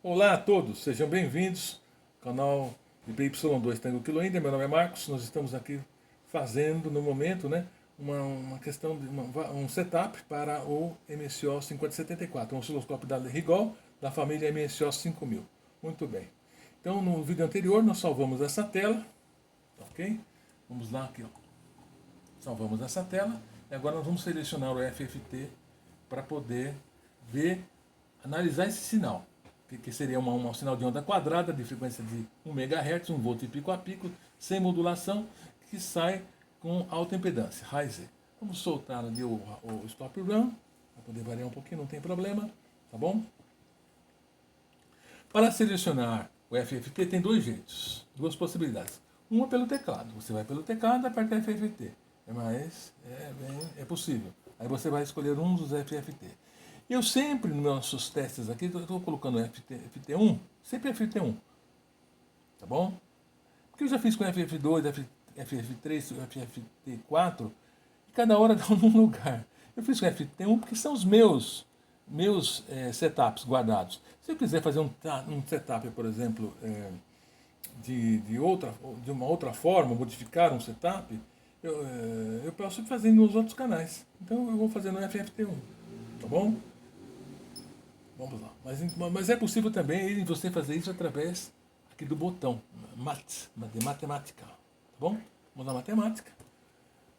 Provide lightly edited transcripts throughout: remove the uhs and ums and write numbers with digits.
Olá a todos, sejam bem-vindos ao canal de PY2 Tango Kilo India. Meu nome é Marcos, nós estamos aqui fazendo no momento, né, uma questão de um setup para o MSO 5074, um osciloscópio da Rigol da família MSO 5000. Muito bem. Então no vídeo anterior nós salvamos essa tela, ok? Vamos lá aqui, ó. Salvamos essa tela e agora nós vamos selecionar o FFT para poder ver, analisar esse sinal, que seria um sinal de onda quadrada de frequência de 1 MHz, 1 volt pico a pico, sem modulação, que sai com alta impedância, high Z. Vamos soltar ali o stop run, para poder variar um pouquinho, não tem problema, tá bom? Para selecionar o FFT tem dois jeitos, duas possibilidades. Uma pelo teclado, você vai pelo teclado e aperta FFT, mas é possível. Aí você vai escolher um dos FFT. Eu sempre, nos nossos testes aqui, estou colocando FT1, sempre FT1, tá bom? Porque eu já fiz com FF2, FF3, FFT4, e cada hora dá um lugar. Eu fiz com FT1 porque são os meus setups guardados. Se eu quiser fazer um setup, por exemplo, de uma outra forma, modificar um setup, eu posso fazer nos outros canais. Então eu vou fazer no FFT1, tá bom? Vamos lá. Mas é possível também você fazer isso através aqui do botão de matemática. Tá bom? Vamos na matemática.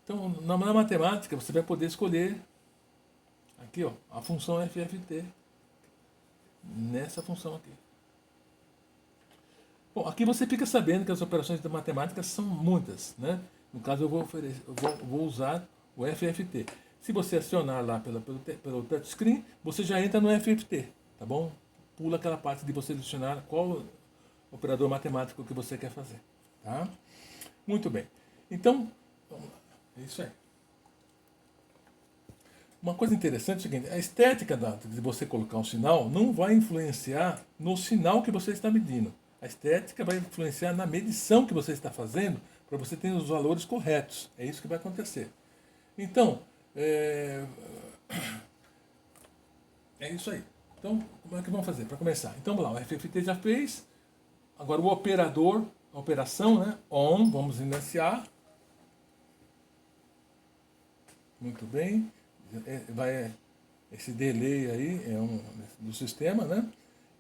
Então, na matemática, você vai poder escolher aqui, ó, a função FFT. Nessa função aqui. Bom, aqui você fica sabendo que as operações de matemática são muitas, né? No caso, eu vou usar o FFT. Se você acionar lá pelo touchscreen, você já entra no FFT, tá bom? Pula aquela parte de você selecionar qual operador matemático que você quer fazer, tá? Muito bem. Então, vamos lá. É isso aí. Uma coisa interessante é o seguinte, a estética de você colocar um sinal não vai influenciar no sinal que você está medindo. A estética vai influenciar na medição que você está fazendo para você ter os valores corretos. É isso que vai acontecer. Então, é isso aí. Então, como é que vamos fazer? Para começar. Então, vamos lá, o FFT já fez. Agora o operador, a operação, né? ON, vamos iniciar. Muito bem. Esse delay aí do sistema, né?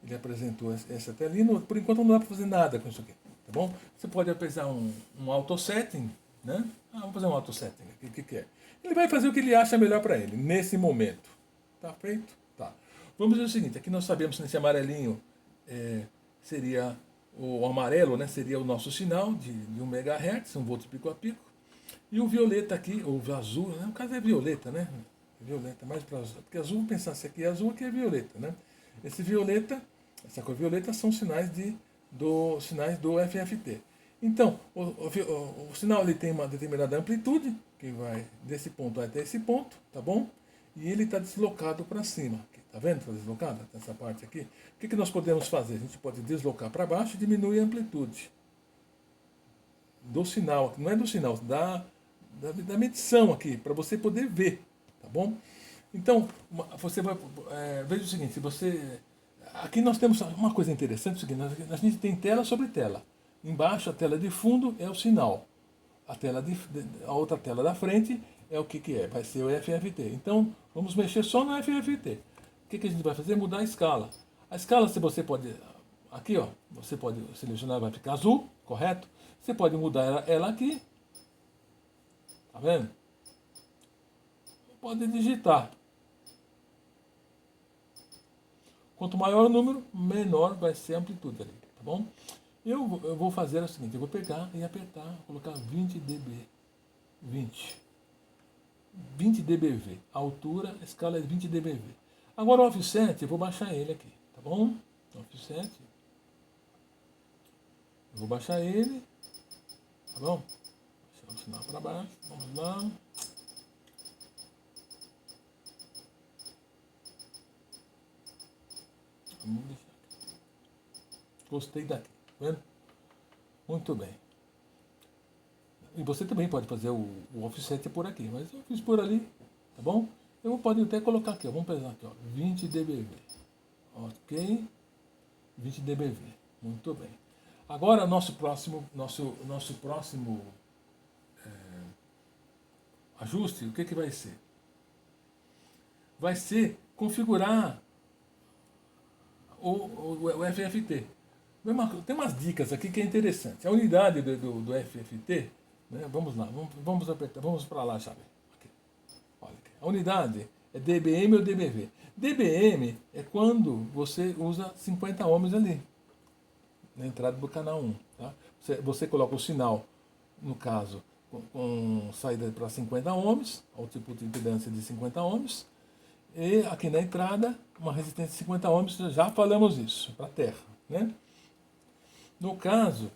Ele apresentou essa telinha. Por enquanto não dá para fazer nada com isso aqui, tá bom? Você pode apertar um auto setting, né? Vamos fazer um auto setting aqui, o que é? Ele vai fazer o que ele acha melhor para ele, nesse momento. Tá feito? Tá. Vamos ver o seguinte, aqui nós sabemos que nesse amarelinho seria o amarelo, né? Seria o nosso sinal de 1 MHz, 1 volt pico a pico. E o violeta aqui, ou azul, né? No caso é violeta, né? Violeta, mais para azul. Porque azul, pensar se aqui é azul, aqui é violeta, né? Esse violeta, essa cor violeta são sinais do FFT. Então, o sinal ele tem uma determinada amplitude, que vai desse ponto até esse ponto, tá bom? E ele está deslocado para cima. Aqui, tá vendo? Está deslocado? Essa parte aqui. O que nós podemos fazer? A gente pode deslocar para baixo e diminuir a amplitude do sinal. Não é do sinal, da medição aqui, para você poder ver, tá bom? Então, você vai. Veja o seguinte, aqui nós temos uma coisa interessante, é o seguinte, a gente tem tela sobre tela. Embaixo, a tela de fundo é o sinal. A outra tela da frente é o que é? Vai ser o FFT. Então, vamos mexer só no FFT. O que a gente vai fazer? Mudar a escala. A escala, se você pode. Aqui, ó, você pode selecionar, vai ficar azul, correto? Você pode mudar ela aqui. Tá vendo? Pode digitar. Quanto maior o número, menor vai ser a amplitude ali, tá bom? Eu vou fazer o seguinte, eu vou pegar e apertar, colocar 20 dB. 20 dBV. A altura, a escala é 20 dBV. Agora o offset, eu vou baixar ele aqui, tá bom? Offset. Eu vou baixar ele, tá bom? Deixar o sinal para baixo, vamos lá. Vamos deixar aqui. Gostei daqui, tá vendo? Muito bem. E você também pode fazer o offset por aqui, mas eu fiz por ali, tá bom? Eu pode até colocar aqui, ó, vamos pesar aqui, ó, 20 dBV. Ok. 20 dBV. Muito bem. Agora, nosso próximo ajuste, o que vai ser? Vai ser configurar o FFT. Tem umas dicas aqui que é interessante. A unidade do FFT, né? Vamos lá, vamos apertar, vamos para lá, sabe? Aqui. Olha aqui. A unidade é dBm ou dBV. dBm é quando você usa 50 ohms ali, na entrada do canal 1. Tá? Você coloca o sinal, no caso, com saída para 50 ohms, output de impedância de 50 ohms, e aqui na entrada, uma resistência de 50 ohms, já falamos isso, para a terra. Né? No caso,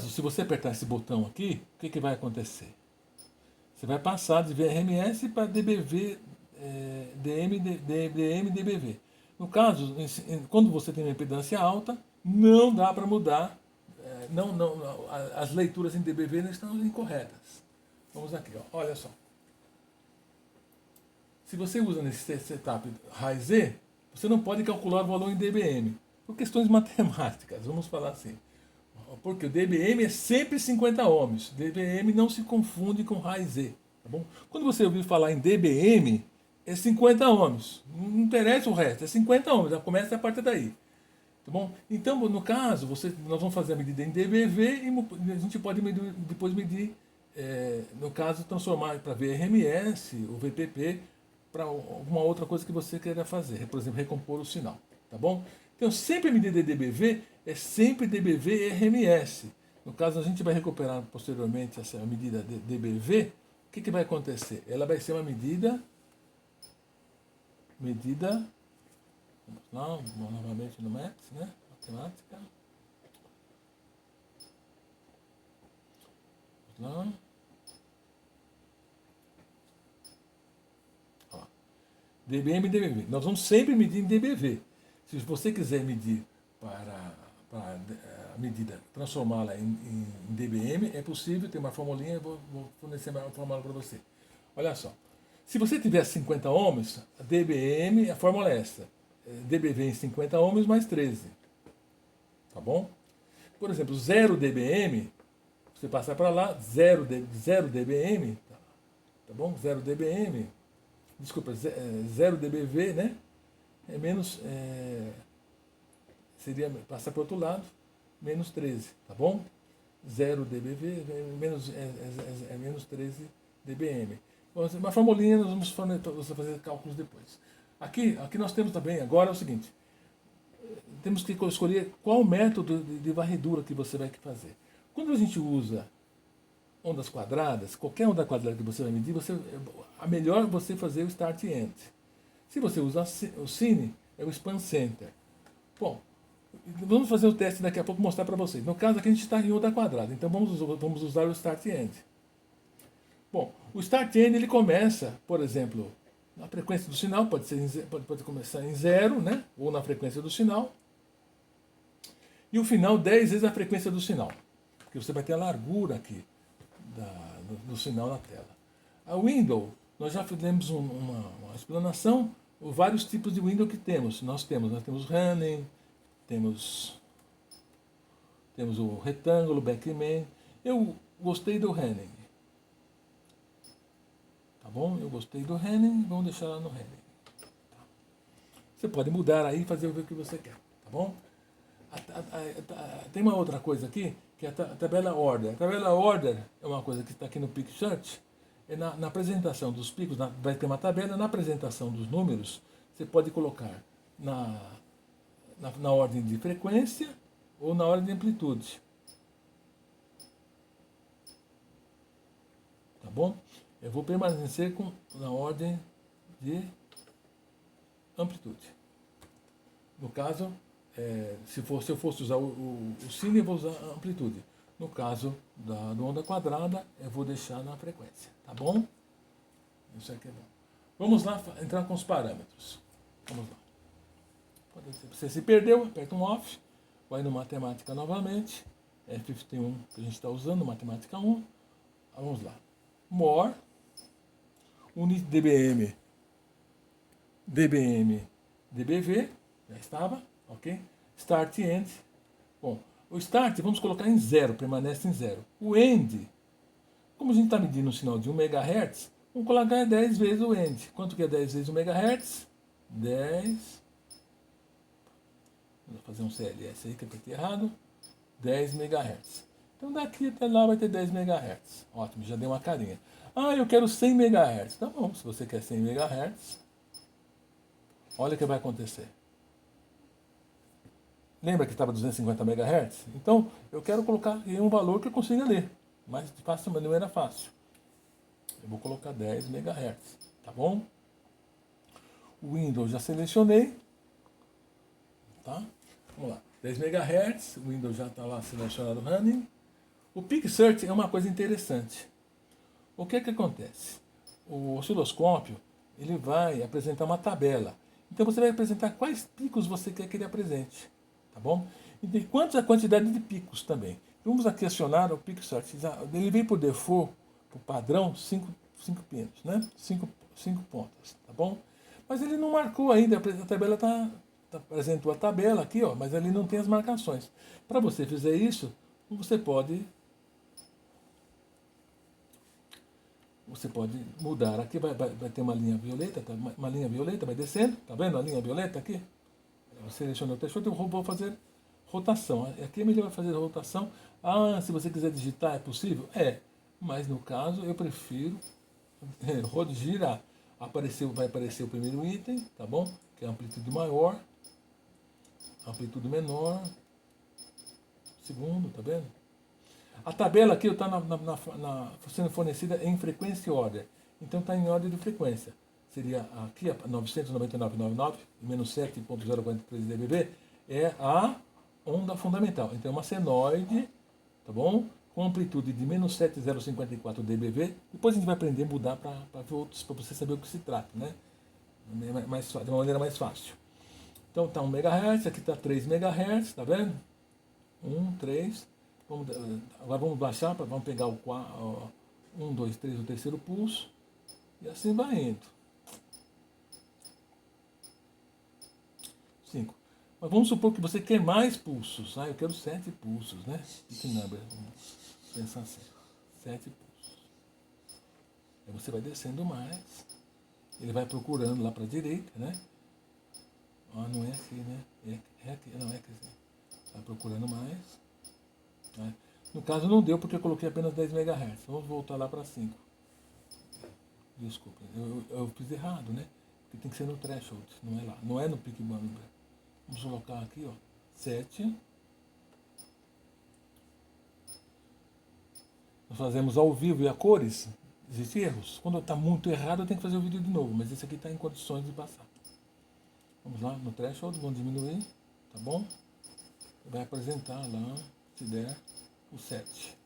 se você apertar esse botão aqui, o que vai acontecer? Você vai passar de VRMS para dBV, DM, DBV. No caso, quando você tem uma impedância alta, não dá para mudar, as leituras em dBV não estão incorretas. Vamos aqui, ó, olha só. Se você usa nesse setup raiz Z, você não pode calcular o valor em dBm, por questões matemáticas, vamos falar assim. Porque o dBm é sempre 50 ohms. dBm não se confunde com raiz Z. Tá bom? Quando você ouvir falar em dBm, é 50 ohms. Não interessa o resto, é 50 ohms. Já começa a partir daí. Tá bom? Então, no caso, nós vamos fazer a medida em dBV e a gente pode depois medir, no caso, transformar para VRMS, o VPP, para alguma outra coisa que você queira fazer. Por exemplo, recompor o sinal. Tá bom? Então, sempre a medida de dBV é sempre dBV e RMS. No caso, a gente vai recuperar posteriormente essa medida de dBV. O que vai acontecer? Ela vai ser uma medida, vamos lá, novamente no Maths, né? Matemática. Vamos lá. Ó. dBm e dBV. Nós vamos sempre medir em dBV. Se você quiser medir para a medida, transformá-la em dBm, é possível, tem uma formulinha, eu vou fornecer uma fórmula para você. Olha só, se você tiver 50 ohms, a dBm, a fórmula é essa, dBV em 50 ohms mais 13, tá bom? Por exemplo, 0 dBm, você passar para lá, 0 dBm, tá bom? 0 dBm, desculpa, 0 dBV, né? É menos, seria passar para o outro lado, menos 13, tá bom? 0 dBV é menos 13 dBm. Uma formulinha, nós vamos fazer cálculos depois. Aqui nós temos também, agora é o seguinte, temos que escolher qual método de varredura que você vai fazer. Quando a gente usa ondas quadradas, qualquer onda quadrada que você vai medir, a melhor é você fazer o start e end. Se você usa o Cine, é o Span Center. Bom, vamos fazer o teste daqui a pouco, mostrar para vocês. No caso aqui a gente está em onda quadrada, então vamos usar o Start e End. Bom, o Start e End ele começa, por exemplo, na frequência do sinal, pode começar em 0, né? Ou na frequência do sinal. E o final 10 vezes a frequência do sinal. Porque você vai ter a largura aqui do sinal na tela. A window, nós já fizemos uma explanação, vários tipos de window que temos. Nós temos running, temos o retângulo, backman. Eu gostei do running. Tá bom? Eu gostei do running, vamos deixar lá no running. Tá. Você pode mudar aí e fazer o que você quer. Tá bom? Tem uma outra coisa aqui, que é a tabela order. A tabela order é uma coisa que está aqui no PicSearch. Na apresentação dos picos, vai ter uma tabela, na apresentação dos números, você pode colocar na ordem de frequência ou na ordem de amplitude. Tá bom? Eu vou permanecer na ordem de amplitude. No caso, se eu fosse usar o Cine, eu vou usar a amplitude. No caso da onda quadrada, eu vou deixar na frequência. Tá bom? Isso aqui é bom. Vamos lá entrar com os parâmetros. Vamos lá. Você se perdeu, aperta um off, vai no matemática novamente, F51 que a gente está usando, matemática 1. Vamos lá. More, unit dBm, dBV, já estava. ok? Start e End. Bom, o Start vamos colocar em 0, permanece em 0. O End, como a gente está medindo um sinal de 1 MHz, vamos colocar 10 vezes o End. Quanto que é 10 vezes 1 MHz? 10. Vou fazer um CLS aí que eu apertei errado. 10 MHz. Então daqui até lá vai ter 10 MHz. Ótimo, já deu uma carinha. Ah, eu quero 100 MHz. Tá bom, se você quer 100 MHz, olha o que vai acontecer. Lembra que estava 250 MHz? Então, eu quero colocar em um valor que eu consiga ler. Mas de fácil maneira fácil. Eu vou colocar 10 MHz. Tá bom? O Windows já selecionei. Tá? Vamos lá. 10 MHz. O Windows já está lá selecionado running. O PicSearch é uma coisa interessante. O que é que acontece? O osciloscópio ele vai apresentar uma tabela. Então você vai apresentar quais picos você quer que ele apresente. Tá bom? E quanto a quantidade de picos também. Vamos aqui acionar o PicSearch. Ele vem por default, por padrão, 5 pinos, né? 5 pontas, tá bom? Mas ele não marcou ainda, a tabela apresentou a tabela aqui, ó, mas ele não tem as marcações. Para você fazer isso, você pode mudar. Aqui vai ter uma linha violeta, tá? Uma linha violeta, vai descendo, tá vendo a linha violeta aqui? Eu selecionei o texto, eu vou fazer rotação. Aqui ele vai fazer a rotação. Ah, se você quiser digitar, é possível? É, mas no caso eu prefiro girar. Vai aparecer o primeiro item, tá bom? Que é a amplitude maior, amplitude menor, segundo, tá vendo? A tabela aqui está sendo fornecida em frequência e order. Então está em ordem de frequência. Seria aqui a 999,99 menos 7.043 dBV é a onda fundamental. Então é uma senoide, tá bom? Com amplitude de menos 7.054 dBV. Depois a gente vai aprender a mudar para outros, para você saber o que se trata, né? De uma maneira mais fácil. Então está 1 MHz, aqui está 3 MHz, tá vendo? 1, 3. Agora vamos baixar, vamos pegar o 1, 2, 3, o terceiro pulso. E assim vai indo. 5. Mas vamos supor que você quer mais pulsos. Eu quero 7 pulsos, né? Pick number. Vamos pensar assim. 7 pulsos. Aí você vai descendo mais. Ele vai procurando lá para a direita, né? Não é aqui, né? É aqui. Não, é aqui. Vai procurando mais. Né? No caso não deu porque eu coloquei apenas 10 MHz. Vamos voltar lá para 5. Desculpa, eu fiz errado, né? Porque tem que ser no threshold, não é lá. Não é no pick number. Vamos colocar aqui, ó, 7. Nós fazemos ao vivo e a cores. Existem erros. Quando está muito errado, eu tenho que fazer o vídeo de novo. Mas esse aqui está em condições de passar. Vamos lá, no threshold, vamos diminuir. Tá bom? Vai apresentar lá, se der, o 7.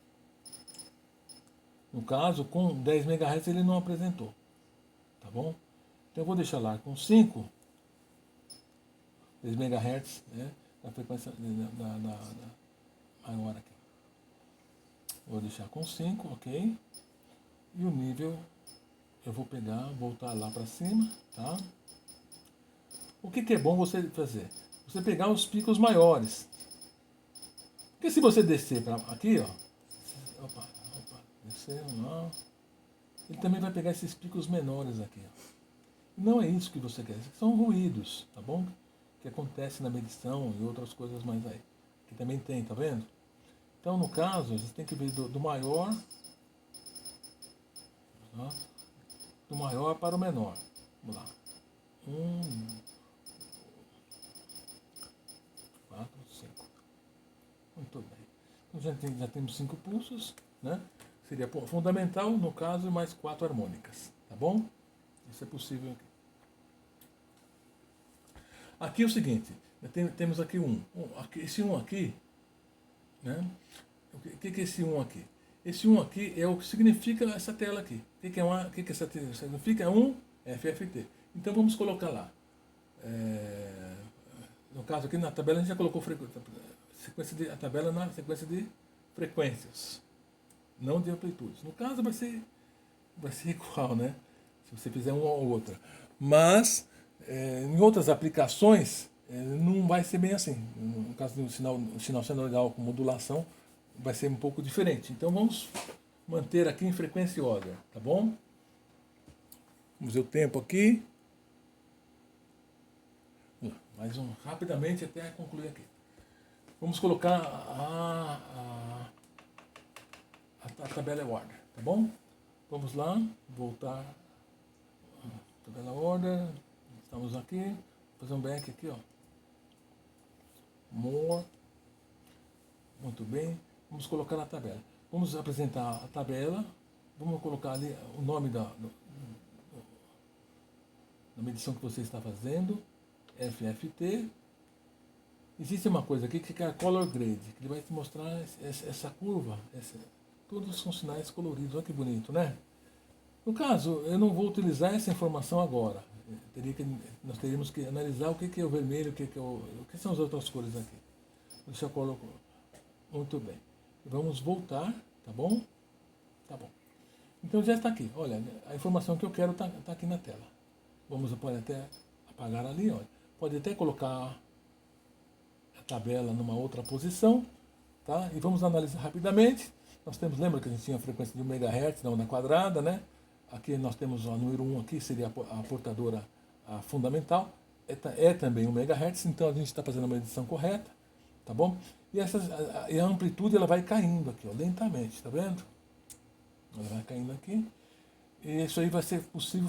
No caso, com 10 MHz ele não apresentou. Tá bom? Então eu vou deixar lá com 5. 10 MHz, né? A frequência maior aqui. Vou deixar com 5, ok? E o nível eu vou pegar, voltar lá para cima, tá? O que é bom você fazer? Você pegar os picos maiores. Porque se você descer para aqui, ó, descer lá, ele também vai pegar esses picos menores aqui, ó. Não é isso que você quer, são ruídos, tá bom? Que acontece na medição e outras coisas mais aí. Que também tem, tá vendo? Então, no caso, a gente tem que ver do maior, tá? Do maior para o menor. Vamos lá. 4, 5. Muito bem. Então já temos 5 pulsos, né? Seria fundamental, no caso, mais 4 harmônicas. Tá bom? Isso é possível aqui. Aqui é o seguinte, temos aqui esse 1 aqui, né? O que é esse 1 aqui? Esse 1 aqui é o que significa essa tela aqui. O que essa tela significa? 1 FFT. Então vamos colocar lá. No caso aqui na tabela a gente já colocou a tabela na sequência de frequências, não de amplitudes. No caso vai ser igual, né? Se você fizer uma ou outra. Mas em outras aplicações não vai ser bem assim. No caso do sinal senoidal com modulação, vai ser um pouco diferente. Então vamos manter aqui em frequência Euler, tá bom? Vamos ver o tempo aqui. Mais rapidamente até concluir aqui. Vamos colocar a tabela order, tá bom? Vamos lá, voltar. Tabela order, estamos aqui. Vou fazer um back aqui, ó. More. Muito bem. Vamos colocar na tabela. Vamos apresentar a tabela. Vamos colocar ali o nome da medição que você está fazendo. FFT. Existe uma coisa aqui que é a color grade, que ele vai te mostrar essa curva. Todos são sinais coloridos. Olha que bonito, né? No caso, eu não vou utilizar essa informação agora. Nós teríamos que analisar o que é o vermelho, o que são as outras cores aqui. Deixa eu colocar. Muito bem. Vamos voltar, tá bom? Tá bom. Então já está aqui. Olha, a informação que eu quero está aqui na tela. Pode até apagar ali, olha. Pode até colocar a tabela numa outra posição, tá? E vamos analisar rapidamente. Nós temos, lembra que a gente tinha a frequência de 1 MHz na onda quadrada, né? Aqui nós temos o número 1 aqui, seria a portadora fundamental. É também 1 MHz, então a gente está fazendo a medição correta, tá bom? E a amplitude ela vai caindo aqui, ó, lentamente, tá vendo? Ela vai caindo aqui. E isso aí vai ser possível,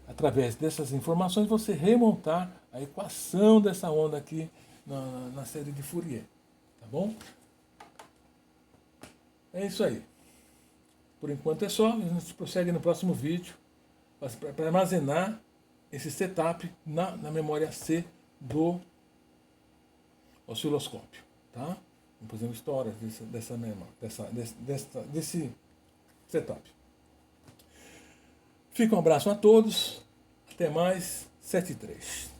através dessas informações, você remontar a equação dessa onda aqui na série de Fourier, tá bom? É isso aí. Por enquanto é só, a gente prossegue no próximo vídeo para armazenar esse setup na memória C do osciloscópio, tá? Vamos fazendo histórias desse setup. Fica um abraço a todos, até mais, 7 e 3.